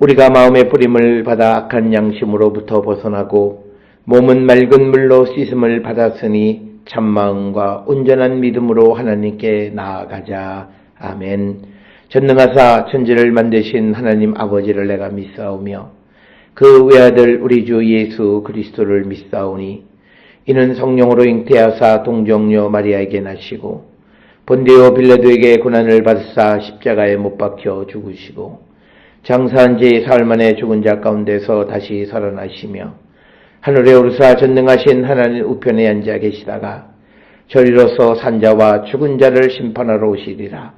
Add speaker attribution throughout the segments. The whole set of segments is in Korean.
Speaker 1: 우리가 마음의 뿌림을 받아 악한 양심으로부터 벗어나고 몸은 맑은 물로 씻음을 받았으니 참마음과 온전한 믿음으로 하나님께 나아가자. 아멘. 전능하사 천지를 만드신 하나님 아버지를 내가 믿사오며 그 외아들 우리 주 예수 그리스도를 믿사오니 이는 성령으로 잉태하사 동정녀 마리아에게 나시고 본디오 빌라도에게 고난을 받으사 십자가에 못 박혀 죽으시고 장사한 지 사흘 만에 죽은 자 가운데서 다시 살아나시며 하늘에 오르사 전능하신 하나님 우편에 앉아 계시다가 저리로서 산자와 죽은 자를 심판하러 오시리라.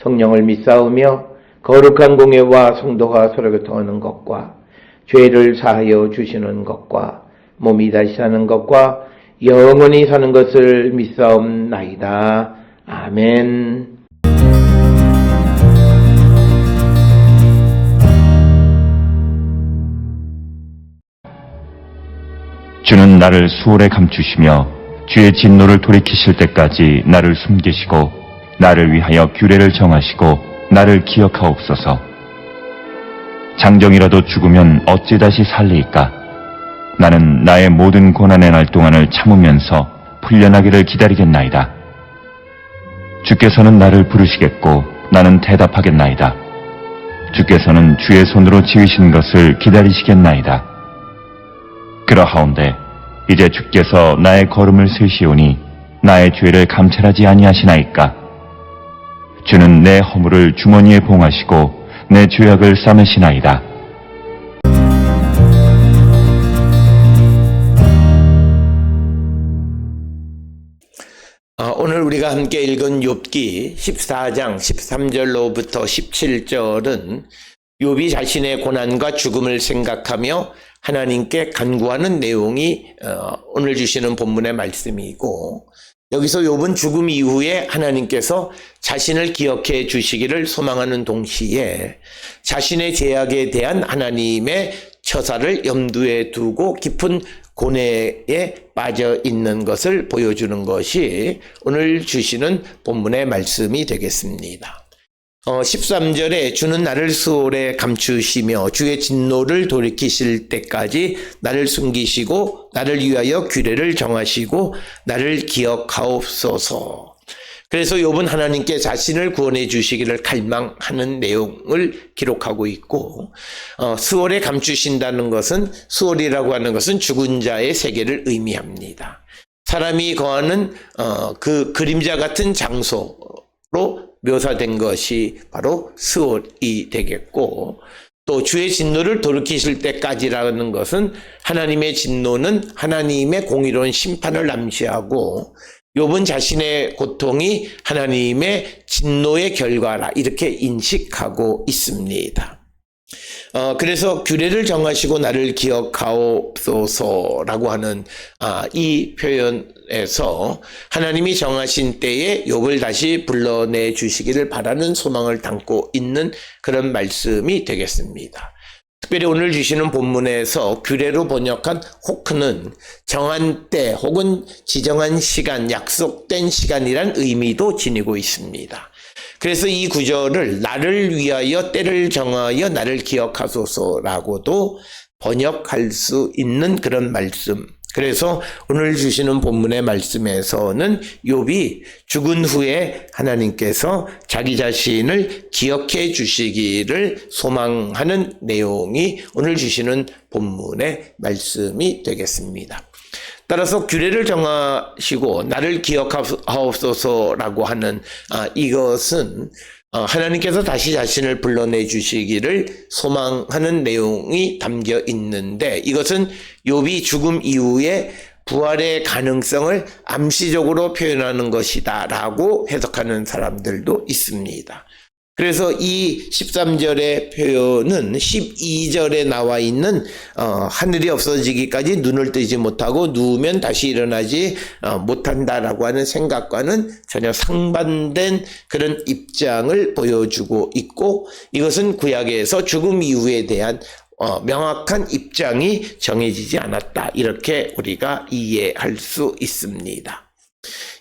Speaker 1: 성령을 믿사오며 거룩한 공예와 성도가 서로 교통하는 것과 죄를 사하여 주시는 것과 몸이 다시 사는 것과 영원히 사는 것을 믿사옵나이다. 아멘.
Speaker 2: 주는 나를 수월에 감추시며 주의 진노를 돌이키실 때까지 나를 숨기시고 나를 위하여 규례를 정하시고 나를 기억하옵소서. 장정이라도 죽으면 어찌 다시 살리이까? 나는 나의 모든 고난의 날 동안을 참으면서 풀려나기를 기다리겠나이다. 주께서는 나를 부르시겠고 나는 대답하겠나이다. 주께서는 주의 손으로 지으신 것을 기다리시겠나이다. 그러하온데 이제 주께서 나의 걸음을 세시오니 나의 죄를 감찰하지 아니하시나이까? 주는 내 허물을 주머니에 봉하시고 내 죄악을 싸매시나이다.
Speaker 1: 오늘 우리가 함께 읽은 욥기 14장 13절로부터 17절은 욥이 자신의 고난과 죽음을 생각하며 하나님께 간구하는 내용이 오늘 주시는 본문의 말씀이고, 여기서 욥은 죽음 이후에 하나님께서 자신을 기억해 주시기를 소망하는 동시에 자신의 죄악에 대한 하나님의 처사를 염두에 두고 깊은 고뇌에 빠져 있는 것을 보여주는 것이 오늘 주시는 본문의 말씀이 되겠습니다. 13절에 주는 나를 수월에 감추시며 주의 진노를 돌이키실 때까지 나를 숨기시고 나를 위하여 규례를 정하시고 나를 기억하옵소서. 그래서 욥은 하나님께 자신을 구원해 주시기를 갈망하는 내용을 기록하고 있고, 수월에 감추신다는 것은, 수월이라고 하는 것은 죽은 자의 세계를 의미합니다. 사람이 거하는 그 그림자 같은 장소로 묘사된 것이 바로 스올이 되겠고, 또 주의 진노를 돌이키실 때까지라는 것은 하나님의 진노는 하나님의 공의로운 심판을 암시하고 욥은 자신의 고통이 하나님의 진노의 결과라 이렇게 인식하고 있습니다. 그래서 규례를 정하시고 나를 기억하옵소서라고 하는 이 표현에서 하나님이 정하신 때에 욥을 다시 불러내 주시기를 바라는 소망을 담고 있는 그런 말씀이 되겠습니다. 특별히 오늘 주시는 본문에서 규례로 번역한 호크는 정한 때 혹은 지정한 시간, 약속된 시간이란 의미도 지니고 있습니다. 그래서 이 구절을 나를 위하여 때를 정하여 나를 기억하소서라고도 번역할 수 있는 그런 말씀. 그래서 오늘 주시는 본문의 말씀에서는 욥이 죽은 후에 하나님께서 자기 자신을 기억해 주시기를 소망하는 내용이 오늘 주시는 본문의 말씀이 되겠습니다. 따라서 규례를 정하시고 나를 기억하옵소서라고 하는 이것은 하나님께서 다시 자신을 불러내 주시기를 소망하는 내용이 담겨 있는데, 이것은 욥이 죽음 이후에 부활의 가능성을 암시적으로 표현하는 것이다 라고 해석하는 사람들도 있습니다. 그래서 이 13절의 표현은 12절에 나와 있는 하늘이 없어지기까지 눈을 뜨지 못하고 누우면 다시 일어나지 못한다라고 하는 생각과는 전혀 상반된 그런 입장을 보여주고 있고, 이것은 구약에서 죽음 이후에 대한 명확한 입장이 정해지지 않았다, 이렇게 우리가 이해할 수 있습니다.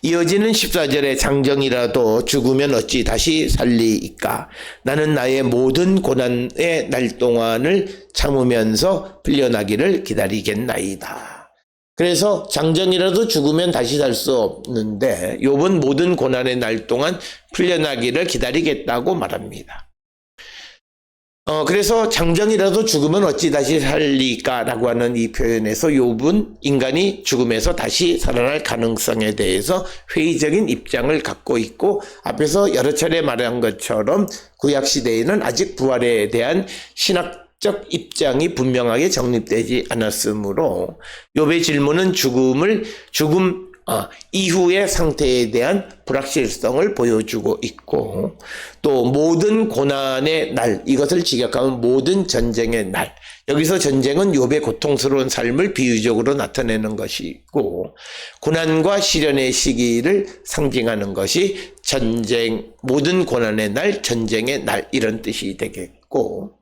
Speaker 1: 이어지는 14절의 장정이라도 죽으면 어찌 다시 살리이까. 나는 나의 모든 고난의 날 동안을 참으면서 풀려나기를 기다리겠나이다. 그래서 장정이라도 죽으면 다시 살 수 없는데 욥은 모든 고난의 날 동안 풀려나기를 기다리겠다고 말합니다. 그래서 장정이라도 죽으면 어찌 다시 살리까라고 하는 이 표현에서 욥은 인간이 죽음에서 다시 살아날 가능성에 대해서 회의적인 입장을 갖고 있고, 앞에서 여러 차례 말한 것처럼 구약 시대에는 아직 부활에 대한 신학적 입장이 분명하게 정립되지 않았으므로 욥의 질문은 죽음 이후의 상태에 대한 불확실성을 보여주고 있고, 또 모든 고난의 날, 이것을 직역하면 모든 전쟁의 날, 여기서 전쟁은 욥의 고통스러운 삶을 비유적으로 나타내는 것이고, 고난과 시련의 시기를 상징하는 것이 전쟁, 모든 고난의 날, 전쟁의 날, 이런 뜻이 되겠고,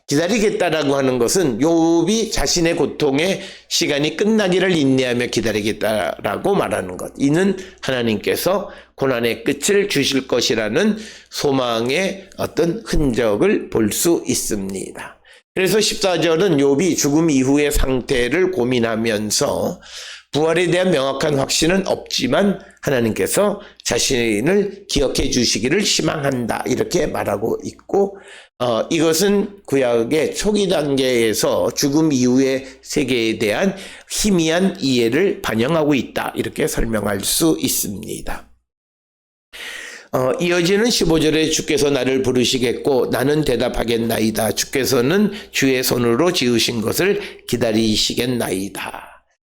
Speaker 1: 기다리겠다라고 하는 것은 욥이 자신의 고통의 시간이 끝나기를 인내하며 기다리겠다라고 말하는 것. 이는 하나님께서 고난의 끝을 주실 것이라는 소망의 어떤 흔적을 볼 수 있습니다. 그래서 14절은 욥이 죽음 이후의 상태를 고민하면서 부활에 대한 명확한 확신은 없지만 하나님께서 자신을 기억해 주시기를 희망한다, 이렇게 말하고 있고, 이것은 구약의 초기 단계에서 죽음 이후의 세계에 대한 희미한 이해를 반영하고 있다, 이렇게 설명할 수 있습니다. 이어지는 15절에 주께서 나를 부르시겠고 나는 대답하겠나이다. 주께서는 주의 손으로 지으신 것을 기다리시겠나이다.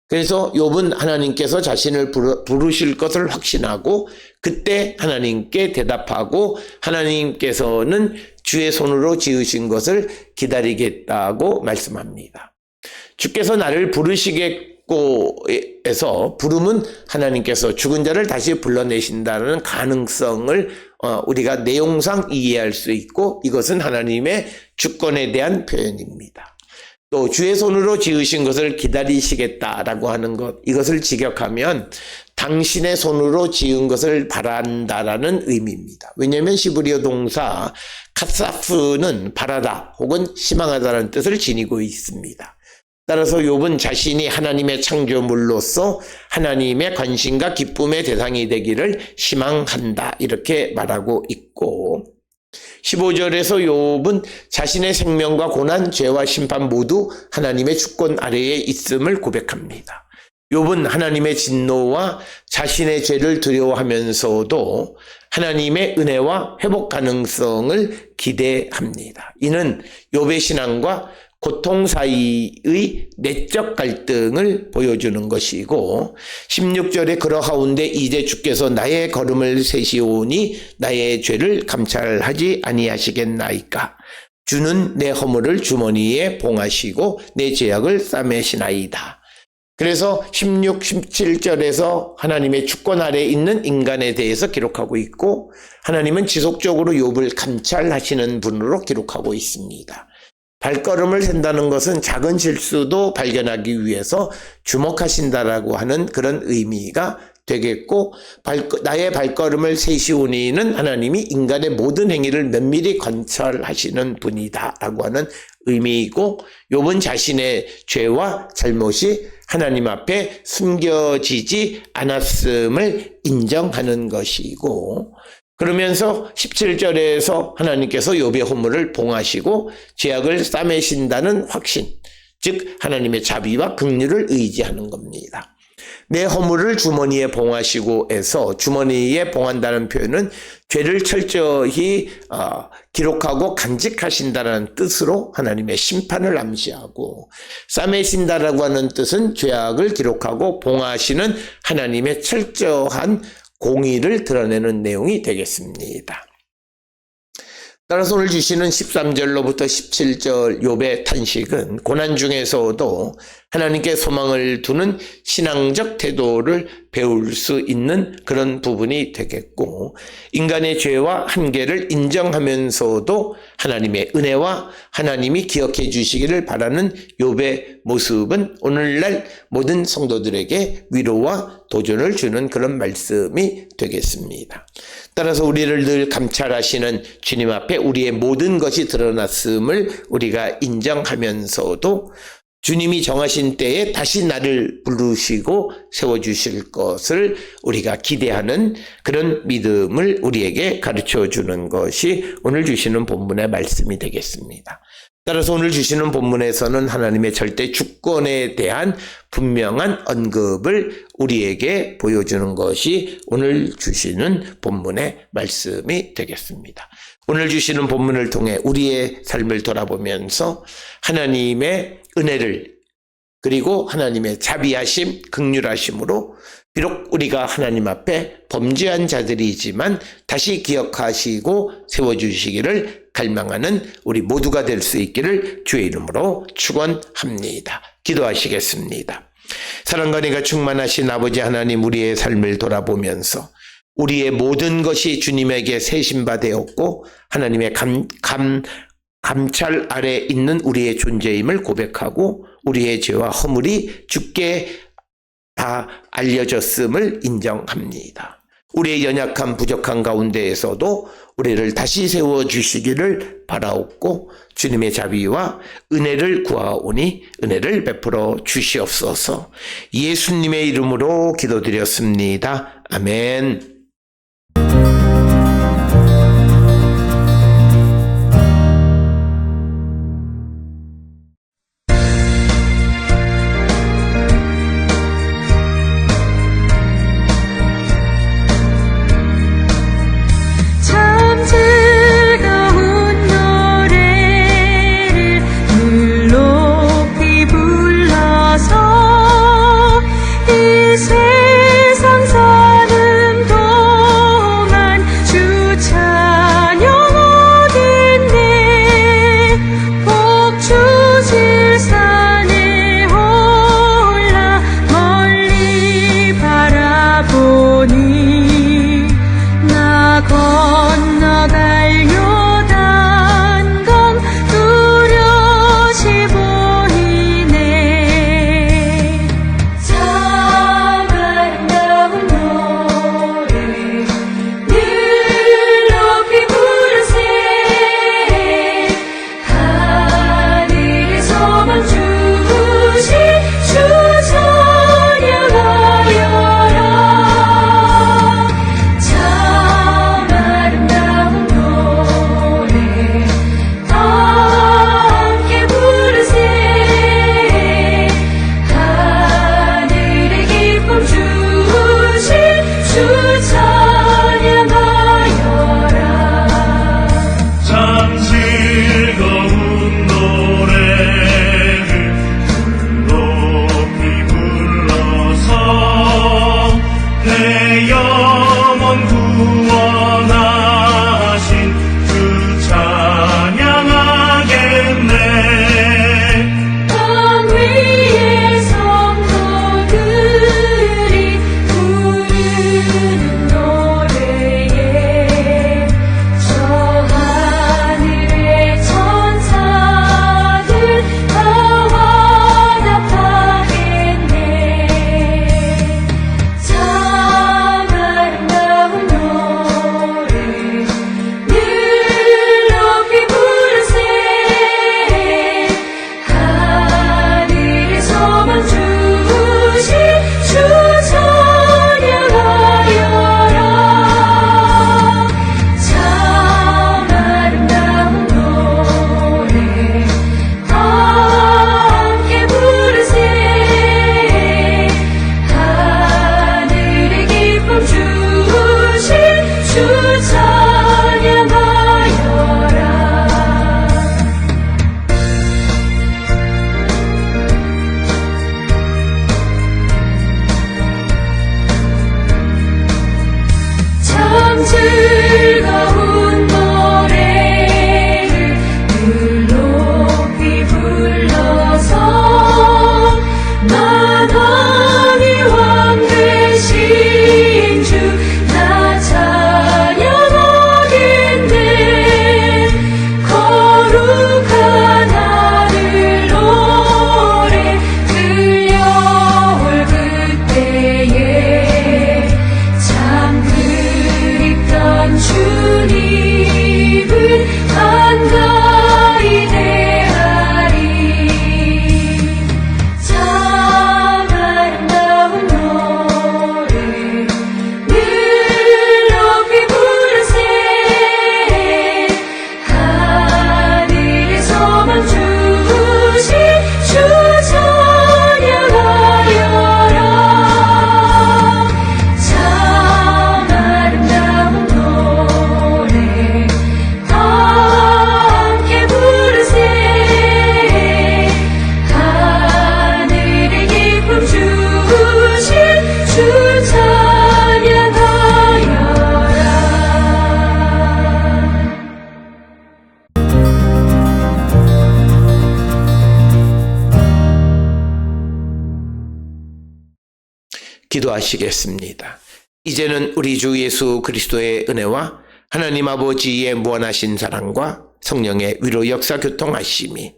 Speaker 1: 그래서 욥은 하나님께서 자신을 부르실 것을 확신하고 그때 하나님께 대답하고, 하나님께서는 주의 손으로 지으신 것을 기다리겠다고 말씀합니다. 주께서 나를 부르시겠고에서 부름은 하나님께서 죽은 자를 다시 불러내신다는 가능성을 우리가 내용상 이해할 수 있고, 이것은 하나님의 주권에 대한 표현입니다. 또 주의 손으로 지으신 것을 기다리시겠다라고 하는 것, 이것을 직역하면 당신의 손으로 지은 것을 바란다라는 의미입니다. 왜냐하면 시브리어 동사 카사프는 바라다 혹은 희망하다라는 뜻을 지니고 있습니다. 따라서 욥은 자신이 하나님의 창조물로서 하나님의 관심과 기쁨의 대상이 되기를 희망한다, 이렇게 말하고 있고, 15절에서 욥은 자신의 생명과 고난, 죄와 심판 모두 하나님의 주권 아래에 있음을 고백합니다. 욥은 하나님의 진노와 자신의 죄를 두려워하면서도 하나님의 은혜와 회복 가능성을 기대합니다. 이는 욥의 신앙과 고통 사이의 내적 갈등을 보여주는 것이고, 16절에 그러하온데 이제 주께서 나의 걸음을 세시오니 나의 죄를 감찰하지 아니하시겠나이까. 주는 내 허물을 주머니에 봉하시고 내 죄악을 싸매시나이다. 그래서 16, 17절에서 하나님의 주권 아래에 있는 인간에 대해서 기록하고 있고, 하나님은 지속적으로 욥을 감찰하시는 분으로 기록하고 있습니다. 발걸음을 센다는 것은 작은 실수도 발견하기 위해서 주목하신다라고 하는 그런 의미가 되겠고, 나의 발걸음을 세시오니는 하나님이 인간의 모든 행위를 면밀히 관찰하시는 분이다라고 하는 의미이고, 욥은 자신의 죄와 잘못이 하나님 앞에 숨겨지지 않았음을 인정하는 것이고, 그러면서 17절에서 하나님께서 욥의 허물을 봉하시고 죄악을 싸매신다는 확신, 즉 하나님의 자비와 긍휼을 의지하는 겁니다. 내 허물을 주머니에 봉하시고에서 주머니에 봉한다는 표현은 죄를 철저히 기록하고 간직하신다는 뜻으로 하나님의 심판을 암시하고, 싸매신다라고 하는 뜻은 죄악을 기록하고 봉하시는 하나님의 철저한 공의를 드러내는 내용이 되겠습니다. 따라서 오늘 주시는 13절로부터 17절 욥의 탄식은 고난 중에서도 하나님께 소망을 두는 신앙적 태도를 배울 수 있는 그런 부분이 되겠고, 인간의 죄와 한계를 인정하면서도 하나님의 은혜와 하나님이 기억해 주시기를 바라는 욥의 모습은 오늘날 모든 성도들에게 위로와 도전을 주는 그런 말씀이 되겠습니다. 따라서 우리를 늘 감찰하시는 주님 앞에 우리의 모든 것이 드러났음을 우리가 인정하면서도 주님이 정하신 때에 다시 나를 부르시고 세워주실 것을 우리가 기대하는 그런 믿음을 우리에게 가르쳐 주는 것이 오늘 주시는 본문의 말씀이 되겠습니다. 따라서 오늘 주시는 본문에서는 하나님의 절대 주권에 대한 분명한 언급을 우리에게 보여주는 것이 오늘 주시는 본문의 말씀이 되겠습니다. 오늘 주시는 본문을 통해 우리의 삶을 돌아보면서 하나님의 은혜를 그리고 하나님의 자비하심, 긍휼하심으로 비록 우리가 하나님 앞에 범죄한 자들이지만 다시 기억하시고 세워주시기를 갈망하는 우리 모두가 될 수 있기를 주의 이름으로 축원합니다. 기도하시겠습니다. 사랑과 은혜가 충만하신 아버지 하나님, 우리의 삶을 돌아보면서 우리의 모든 것이 주님에게 세신받았고 하나님의 감찰 아래 있는 우리의 존재임을 고백하고 우리의 죄와 허물이 주께 다 알려졌음을 인정합니다. 우리의 연약한 부족한 가운데에서도 우리를 다시 세워주시기를 바라옵고 주님의 자비와 은혜를 구하오니 은혜를 베풀어 주시옵소서. 예수님의 이름으로 기도드렸습니다. 아멘.
Speaker 3: 세상 사는 도
Speaker 1: 기도하시겠습니다. 이제는 우리 주 예수 그리스도의 은혜와 하나님 아버지의 무한하신 사랑과 성령의 위로 역사 교통하심이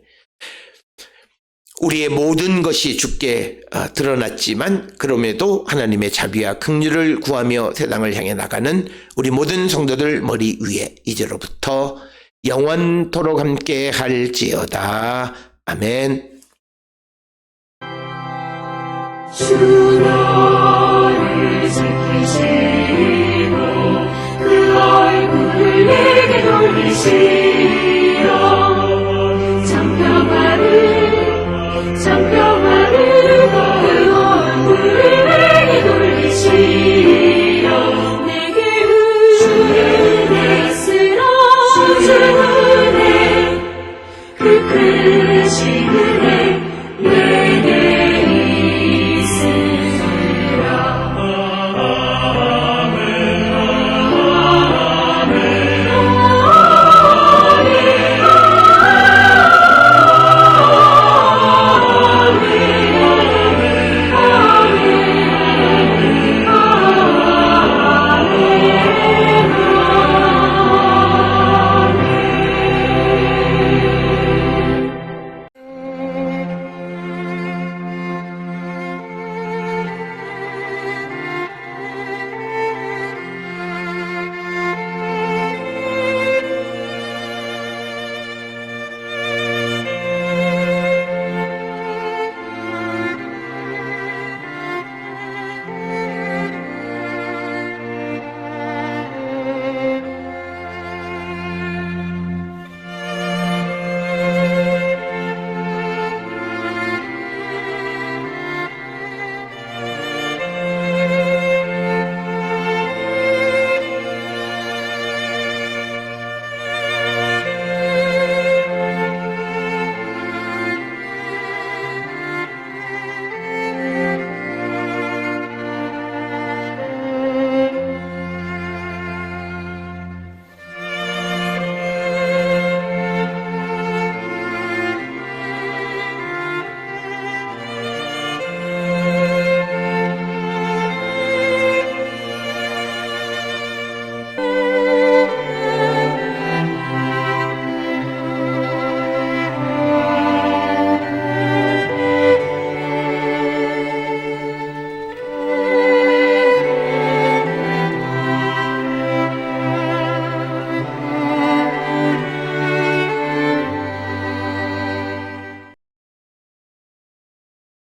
Speaker 1: 우리의 모든 것이 주께 드러났지만 그럼에도 하나님의 자비와 긍휼을 구하며 세상을 향해 나가는 우리 모든 성도들 머리 위에 이제로부터 영원토록 함께 할지어다. 아멘.
Speaker 3: 주 너를 지키시고 그 얼굴을 내게 돌리시어 장평화를 그 얼굴을 내게 돌리시어 내게 은혜 쓰라 주 은혜 그 크신 은혜